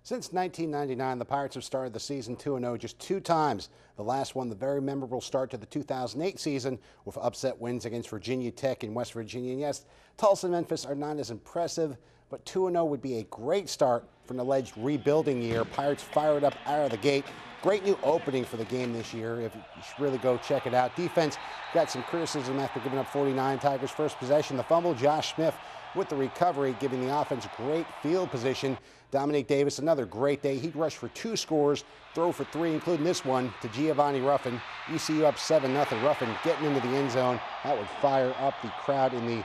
Since 1999, the Pirates have started the season 2-0 just 2 times. The last one, the very memorable start to the 2008 season with upset wins against Virginia Tech and West Virginia. And yes, Tulsa and Memphis are not as impressive, but 2-0 would be a great start for an alleged rebuilding year. Pirates fired up out of the gate. Great new opening for the game this year. You should really go check it out. Defense got some criticism after giving up 49. Tigers' first possession, the fumble. Josh Smith with the recovery, giving the offense great field position. Dominic Davis, another great day. He'd rush for 2 scores, throw for 3, including this one to Giovanni Ruffin. ECU up 7-0. Ruffin getting into the end zone. That would fire up the crowd in the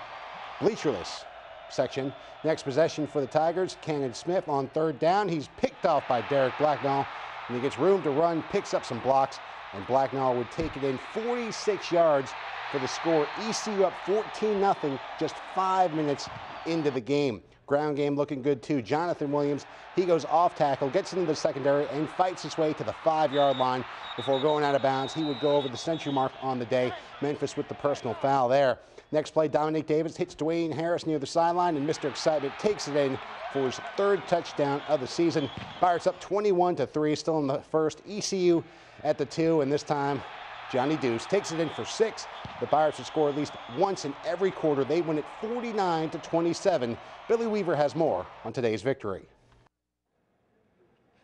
bleacherless section. Next possession for the Tigers, Cannon Smith on 3rd down. He's picked off by Derek Blacknall, and he gets room to run, picks up some blocks, and Blacknall would take it in 46 yards for the score. ECU up 14-0 just 5 minutes into the game. Ground game looking good too. Jonathan Williams, he goes off tackle, gets into the secondary, and fights his way to the 5-yard line before going out of bounds. He would go over the century mark on the day. Memphis with the personal foul there. Next play, Dominic Davis hits Dwayne Harris near the sideline, and Mr. Excitement takes it in for his 3rd touchdown of the season. Pirates up 21-3, still in the first. ECU at the 2, and this time Johnny Deuce takes it in for 6. The Pirates would score at least once in every quarter. They win it 49-27. Billy Weaver has more on today's victory.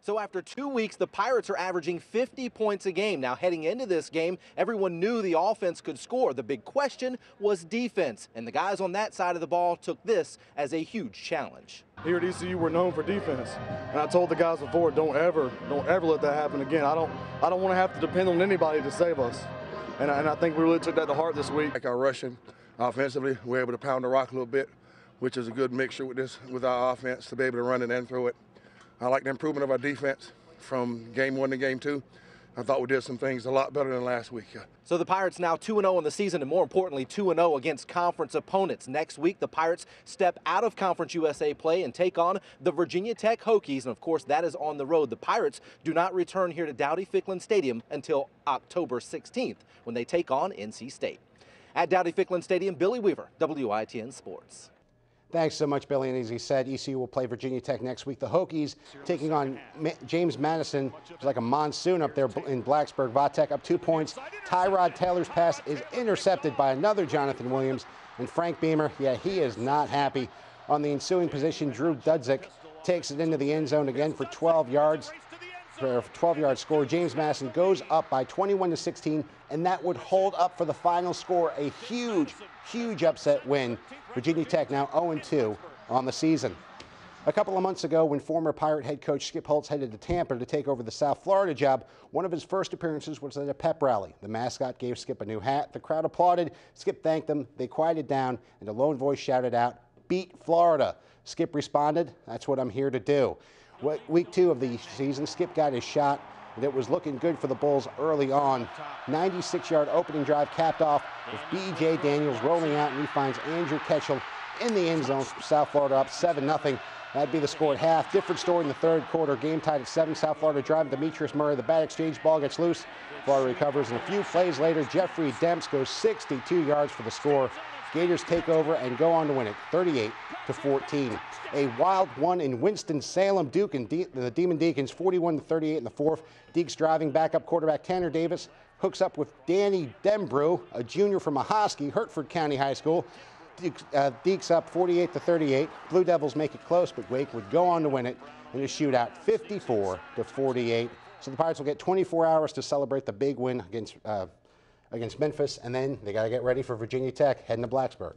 So after 2 weeks, the Pirates are averaging 50 points a game. Now, heading into this game, everyone knew the offense could score. The big question was defense, and the guys on that side of the ball took this as a huge challenge. Here at ECU, we're known for defense, and I told the guys before, don't ever let that happen again. I don't want to have to depend on anybody to save us, and I think we really took that to heart this week. Like our rushing offensively, we're able to pound the rock a little bit, which is a good mixture with our offense to be able to run it and throw it. I like the improvement of our defense from game 1 to game 2. I thought we did some things a lot better than last week. So the Pirates now 2-0 in the season, and more importantly, 2-0 against conference opponents. Next week, the Pirates step out of Conference USA play and take on the Virginia Tech Hokies, and of course, that is on the road. The Pirates do not return here to Dowdy-Ficklen Stadium until October 16th, when they take on NC State. At Dowdy-Ficklen Stadium, Billy Weaver, WITN Sports. Thanks so much, Billy. And as he said, ECU will play Virginia Tech next week. The Hokies taking on James Madison. It's like a monsoon up there in Blacksburg. Vatek up 2 points. Tyrod Taylor's pass is intercepted by another Jonathan Williams. And Frank Beamer, yeah, he is not happy. On the ensuing position, Drew Dudzik takes it into the end zone again for 12 yards. For a 12-yard score. James Madison goes up by 21-16, and that would hold up for the final score. A huge upset win. Virginia Tech now 0-2 on the season. A couple of months ago, when former Pirate head coach Skip Holtz headed to Tampa to take over the South Florida job, one of his first appearances was at a pep rally. The mascot gave Skip a new hat. The crowd applauded. Skip thanked them. They quieted down, and a lone voice shouted out, "Beat Florida." Skip responded, "That's what I'm here to do." Week 2 of the season, Skip got his shot, and it was looking good for the Bulls early on. 96-yard opening drive capped off with B.J. Daniels rolling out, and he finds Andrew Ketchel in the end zone. South Florida up 7-0. That'd be the score at half. Different story in the 3rd quarter. Game tied at 7. South Florida driving. Demetrius Murray, the bad exchange ball gets loose. Florida recovers, and a few plays later, Jeffrey Demps goes 62 yards for the score. Gators take over and go on to win it 38-14. A wild one in Winston-Salem. Duke and the Demon Deacons 41-38 in the 4th. Deeks driving backup quarterback Tanner Davis hooks up with Danny Dembrew, a junior from Ahoskie, Hertford County High School. Deeks up 48-38. Blue Devils make it close, but Wake would go on to win it in a shootout 54-48. So the Pirates will get 24 hours to celebrate the big win against Memphis, and then they got to get ready for Virginia Tech heading to Blacksburg.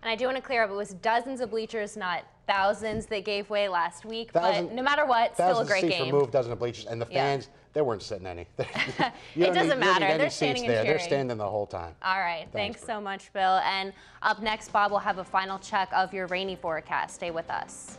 And I do want to clear up, it was dozens of bleachers, not thousands, that gave way last week. But no matter what, still a great game. Thousands removed, dozens of bleachers, and the fans, they weren't sitting any. It doesn't matter. They're standing and cheering. They're standing the whole time. All right. Thanks so much, Bill. And up next, Bob will have a final check of your rainy forecast. Stay with us.